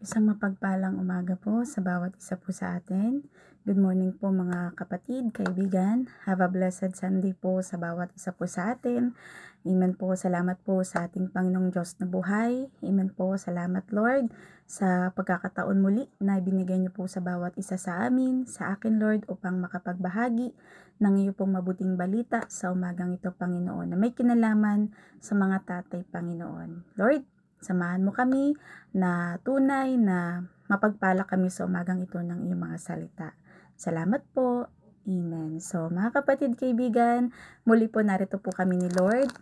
Isang mapagpalang umaga po sa bawat isa po sa atin. Good morning po mga kapatid, kaibigan. Have a blessed Sunday po sa bawat isa po sa atin. Amen po. Salamat po sa ating Panginoong Diyos na buhay. Amen po. Salamat Lord sa pagkakataon muli na ibinigay niyo po sa bawat isa sa amin, sa akin Lord, upang makapagbahagi ng iyo pong mabuting balita sa umagang ito Panginoon na may kinalaman sa mga tatay Panginoon. Lord, samahan mo kami na tunay na mapagpala kami sa umagang ito ng iyong mga salita. Salamat po. Amen. So mga kapatid, kaibigan, muli po narito po kami ni Lord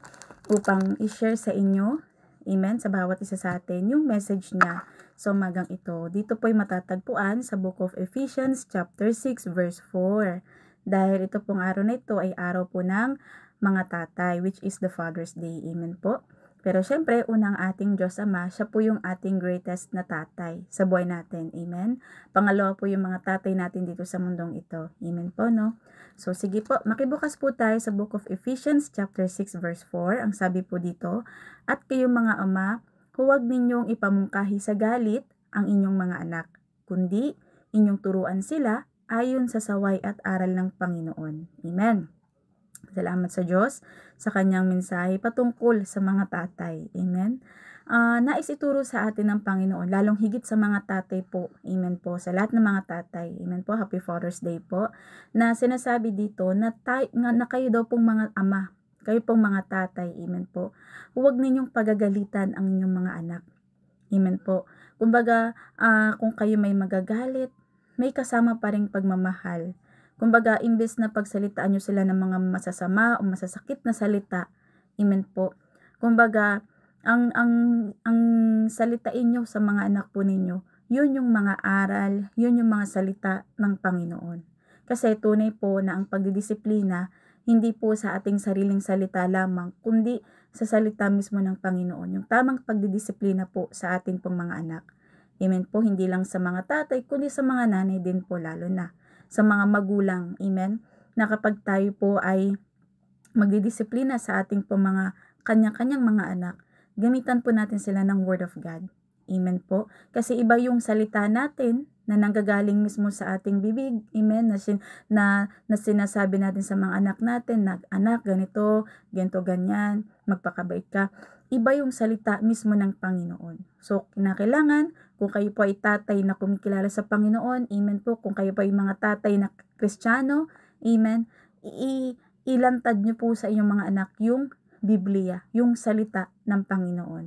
upang i-share sa inyo, amen, sa bawat isa sa atin yung message niya sa umagang ito. Dito po ay matatagpuan sa Book of Ephesians chapter 6 verse 4. Dahil ito pong araw na ito ay araw po ng mga tatay, which is the Father's Day. Amen po. Pero syempre, unang ating Diyos Ama, siya po yung ating greatest na tatay sa buhay natin. Amen? Pangalawa po yung mga tatay natin dito sa mundong ito. Amen po, no? So, sige po, makibukas po tayo sa Book of Ephesians chapter 6 verse 4. Ang sabi po dito, "At kayong mga ama, huwag ninyong ipamungkahi sa galit ang inyong mga anak, kundi inyong turuan sila ayon sa saway at aral ng Panginoon." Amen. Salamat sa Diyos sa kanyang mensahe patungkol sa mga tatay. Amen. Nais ituro sa atin ng Panginoon, lalong higit sa mga tatay po. Amen po. Sa lahat ng mga tatay. Amen po. Happy Father's Day po. Na sinasabi dito na, na kayo daw pong mga ama. Kayo pong mga tatay. Amen po. Huwag ninyong pagagalitan ang inyong mga anak. Amen po. Kumbaga, kung kayo may magagalit, may kasama pa ring pagmamahal. Kumbaga, imbes na pagsalitaan nyo sila ng mga masasama o masasakit na salita, amen po. Kumbaga, ang salitain nyo sa mga anak po ninyo, yun yung mga aral, yun yung mga salita ng Panginoon. Kasi tunay po na ang pagdidisiplina, hindi po sa ating sariling salita lamang, kundi sa salita mismo ng Panginoon. Yung tamang pagdidisiplina po sa ating pong mga anak. Amen po, hindi lang sa mga tatay, kundi sa mga nanay din po lalo na. Sa mga magulang, amen, na kapag tayo po ay magdidisiplina sa ating po mga kanya-kanyang mga anak, gamitan po natin sila ng Word of God. Amen po. Kasi iba yung salita natin na nanggagaling mismo sa ating bibig, amen, na sinasabi natin sa mga anak natin, na anak, ganito, ganyan, magpakabait ka. Iba yung salita mismo ng Panginoon. So, kinakailangan, kung kayo po ay tatay na kumikilala sa Panginoon, amen po, kung kayo po ay mga tatay na Kristiyano, amen, ilantad nyo po sa inyong mga anak yung Biblia, yung salita ng Panginoon.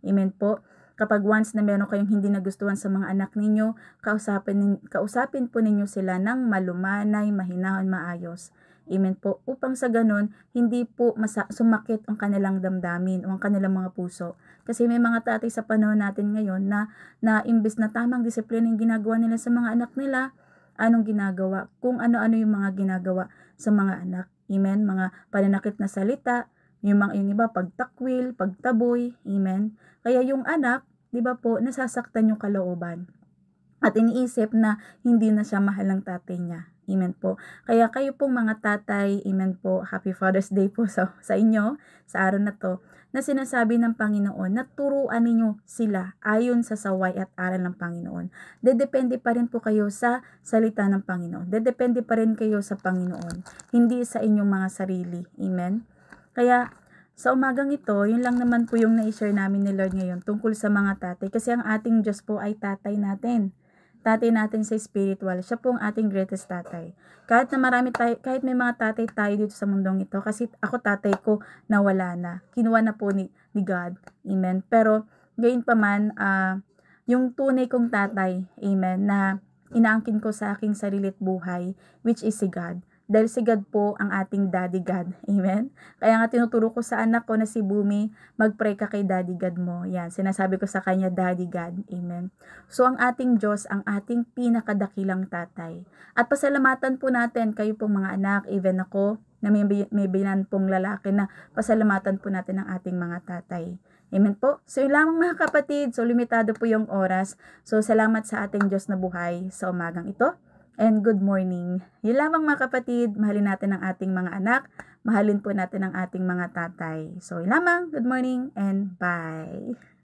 Amen po. Kapag once na meron kayong hindi nagustuhan sa mga anak ninyo, kausapin po ninyo sila ng malumanay, mahinahon, maayos. Amen po. Upang sa ganun, hindi po sumakit ang kanilang damdamin o ang kanilang mga puso. Kasi may mga tatay sa panahon natin ngayon na imbes na tamang disiplina yung ginagawa nila sa mga anak nila, anong ginagawa? Kung ano-ano yung mga ginagawa sa mga anak. Amen? Mga pananakit na salita, yung iba, pagtakwil, pagtaboy. Amen? Kaya yung anak, di ba po, nasasaktan yung kalooban. At iniisip na hindi na siya mahal ng tatay niya. Amen po. Kaya kayo pong mga tatay, amen po, Happy Father's Day po sa inyo, sa araw na to, na sinasabi ng Panginoon na turuan ninyo sila ayon sa saway at aral ng Panginoon. Dedepende pa rin po kayo sa salita ng Panginoon. Dedepende pa rin kayo sa Panginoon, hindi sa inyong mga sarili. Amen? Kaya, sa umagang ito, yun lang naman po yung na-share namin ni Lord ngayon tungkol sa mga tatay. Kasi ang ating Diyos po ay tatay natin. Tatay natin sa spiritual. Siya po ang ating greatest tatay. Kahit na kahit may mga tatay tayo dito sa mundong ito, kasi ako tatay ko nawala na. Kinuha na po ni God. Amen. Pero, gayon pa man, yung tunay kong tatay, amen, na inaangkin ko sa aking sarilit buhay, which is si God. Dahil si God po ang ating Daddy God. Amen? Kaya nga tinuturo ko sa anak ko na si Bumi, mag-pray ka kay Daddy God mo. Yan, sinasabi ko sa kanya, Daddy God. Amen? So ang ating Diyos, ang ating pinakadakilang tatay. At pasalamatan po natin kayo pong mga anak, even ako, na may binan pong lalaki na pasalamatan po natin ang ating mga tatay. Amen po? So yun lamang mga kapatid, so limitado po yung oras. So salamat sa ating Diyos na buhay sa umagang ito. And good morning. Yun lamang mga kapatid, mahalin natin ang ating mga anak, mahalin po natin ang ating mga tatay. So yun lamang, good morning and bye.